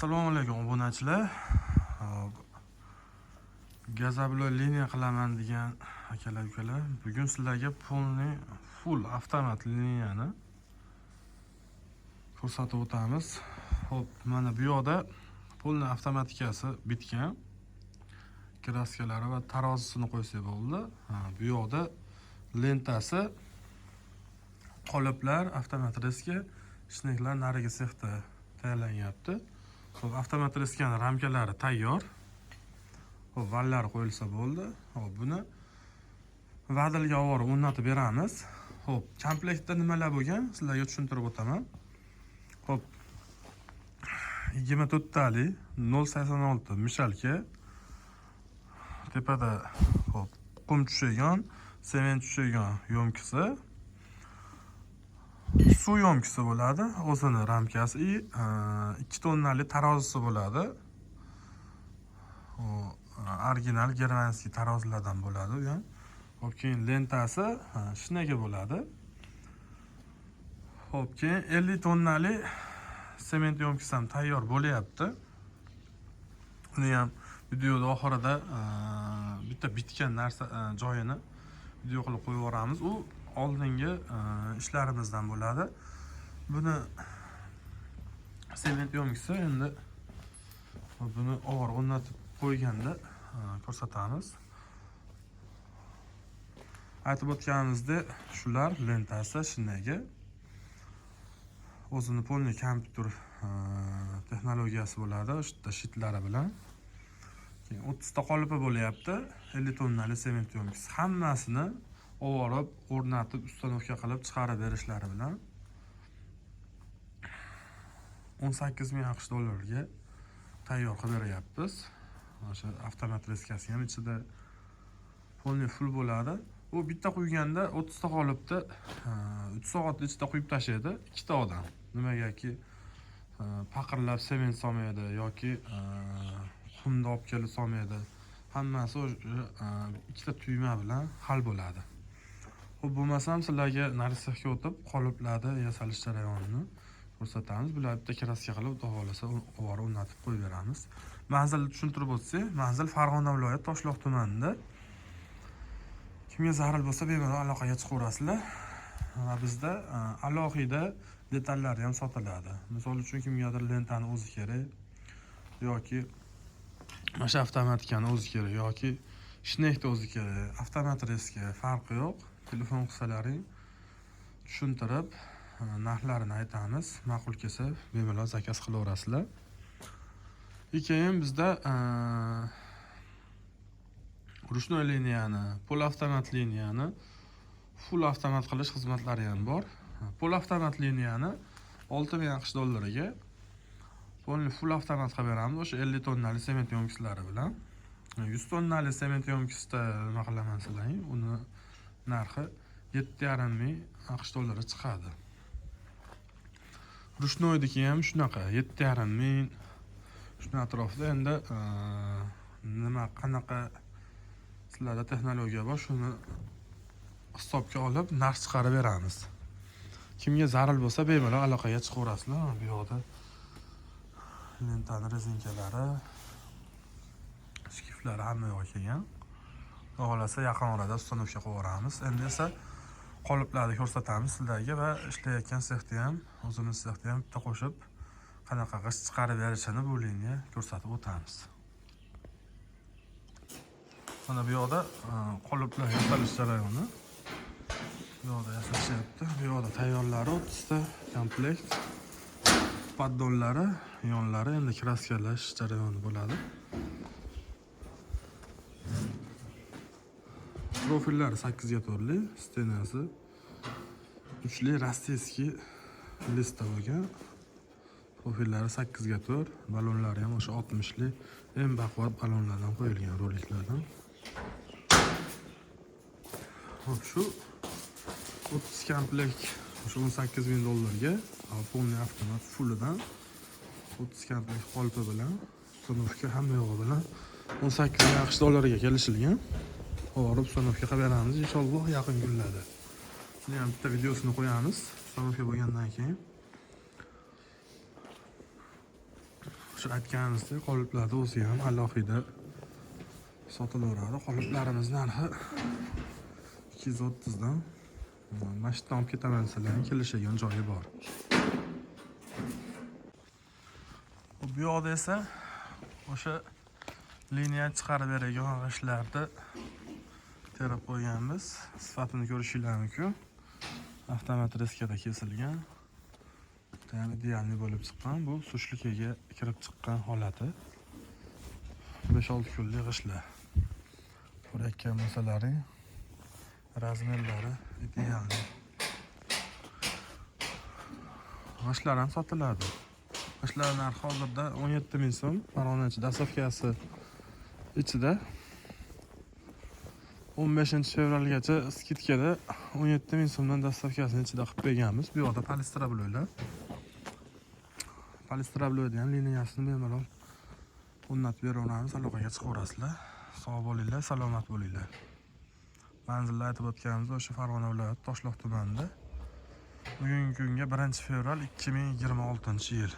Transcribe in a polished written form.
Assalomu alaykum obunachilar. Gazablo liniya qilaman degan akalar ukalar. Bugun sizlarga full avtomat liniyani ko'rsatib o'tamiz. Xo'p, mana bu yoqda polni avtomatikasi bitgan. Kraskalari va tarozisini qo'ysak bo'ldi. Bu yoqda lentasi, qoliplar, avtomat reska, shneklar nariga sexda tayyorlanyapti. Xo'p, avtomat reskani ramkalari tayyor. Xo'p, vallari qo'yilsa bo'ldi. Xo'p, buni vadilga olib o'rnatib beramiz. Xo'p, komplektda nimalar bo'lgan? Sizlarga tushuntirib o'taman. Xo'p, 24 tali 086 mishalka. Tepada xo'p, qum tushagan, sement tushagan yo'mkisi. Suv yo'mkisi bo'ladi, o'zini ramkasi, 2 tonnali tarozisi bo'ladi. Original germanskiy tarozilardan bo'ladi u ham. Xo'p, keyin lentasi shnega bo'ladi. Xo'p, keyin 50 tonnali sement yo'mkisi ham tayyor bo'lyapti. Uni ham videoda oxirida bitta bitgan narsa joyini video qilib qo'yib yuboramiz. U oldingi ishlarimizdan bo'ladi. Buni sement yo'mkisi endi buni og'ir o'rnatib qo'yganda ko'rsatamiz. Aytib o'tganimizdek, shular lentasi shinagi. O'zini polni kompyuter texnologiyasi bo'ladi, o'sha shitlari bilan. Keyin 30 ta qolipi bo'lyapti, 50 tonnali sement yo'mkisi. Hammasini olib, o'rnatib, ustanovka qilib chiqarib berishlari bilan 18,000 AQSh dollarga tayyor qilib beryapmiz. O'sha avtomat reskasi ham ichida polni full bo'ladi. U bitta quyganda 30 ta qolipni 3 soat ichida quyib tashlaydi ikkita odam. Nimagaki paqirlab sement solmaydi yoki qumni olib kelib solmaydi. Hammasi ikkita tugma bilan hal bo'ladi. Xo'p, bo'lmasam sizlarga narsixga o'tib qoliplarni yasalish jarayonini ko'rsatamiz. Bular bitta kraska qilib, xudo xolasa olib o'rnatib qo'yib beramiz. Manzilni tushuntirib o'tsak, manzil Farg'ona viloyati Toshloq tumanida. Kimga zarur bo'lsa bemalol aloqaga chiqaverasizlar. Va bizda alohida detallar ham sotiladi. Misol uchun kimgadir lentani o'zi kerak yoki mana avtomatikani o'zi kerak yoki shnekni o'zi kerak, avtomat reska farqi yo'q. Telefon qilsalaring tushuntirib narxlarini aytamiz. Ma'qul kelsa bemalol zakaz qilaverasizlar. Keyin bizda ruchnoy liniyani, pol avtomat liniyani full avtomat qilish xizmatlari ham bor. Pol avtomat liniyani 6000 AQSh dollariga polni full avtomat qilib beramiz. O'sha 50 tonnali sement yo'mkislari bilan. 100 tonnali sement yo'mkisda nima qilaman sizlarga? Uni narxi 7,5 AQSh dollari chiqadi. Ruchnoydiki ham shunaqa 7,5 shuna atrofida. Endi nima qanaqa sizlarda texnologiya bor, shuni hisobga olib narx chiqarib beramiz. Kimga zarur bo'lsa bemalol aloqaga chiqaverasizlar. Bu yoqda lentani rezinkalari, shkiflari hamma yoqqa kelgan. Xohlasa yaqin orada ustanovka qilib yuboramiz. Endi esa qoliplarni ko'rsatamiz sizlarga va ishlayotgan sexni ham, o'zimiz sexni ham bitta qo'shib qanaqa g'isht chiqarib berishini bu liniya ko'rsatib o'tamiz. Mana bu yoqda qoliplar yasalish jarayoni. Bu yoqda yasashyapti. Bu yoqda tayyorlari 30 ta komplekt. Paddonlari, yonlari endi kraskalash jarayoni bo'ladi. Profillari 8 ga to'rli, stenasi uchli rossiyskiy lista bo'lgan. Profillari 8 ga 4, balonlari ham o'sha 60 li eng baquvvat balonlardan qo'yilgan, roliklardan. Xo'p, shu 30 komplekt o'sha 18,000 dollarga polni avtomat fullidan 30 komplekt qolipi bilan ustanovka hamma yo'g'i bilan 18,000 AQSh dollariga kelishilgan. Olib ustanovka qilib beramiz inshaalloh yaqin kunlarda. Buni ham bitta videosini qo'yamiz ustanovka bo'lgandan keyin. Shu aytganimizdek, qoliplarda o'zi ham alohida sotilaveradi. Qoliplarimiz narxi 230 dan. Mana shu yerdan olib ketaman sizlarning kelishadigan joyi bor. Bu yoqda esa o'sha liniya chiqarib beradigan g'ishtlarni terib qo'yganmiz. Sifatini ko'rishingiz mumkin. Avtomat reskada kesilgan. Ham idealni bo'lib chiqqan. Bu sushlikga kirib chiqqan holati. 5-6 kunlik g'ishtlar. Ko'rayotgan bo'lsalaring, razmerlari idealni. G'ishtlar ham sotiladi. G'ishtlar narxi hozirda 17 ming so'm. Farg'onachi dastovkasi ichida 15 fevralgacha skidkada 17 ming so'mdan dastavkasini ichida qilib berganmiz. Bu yoqda polistrobloylar. Polistrobloyda ham liniyasini bemalol o'rnatib beraveramiz, aloqaga chiqaverasizlar. Sog' bo'linglar, salomat bo'linglar. Manzilni aytib o'tganimiz o'sha Farg'ona viloyati Toshloq tumanida. Bugungi kunga 1 fevral 2026 yil.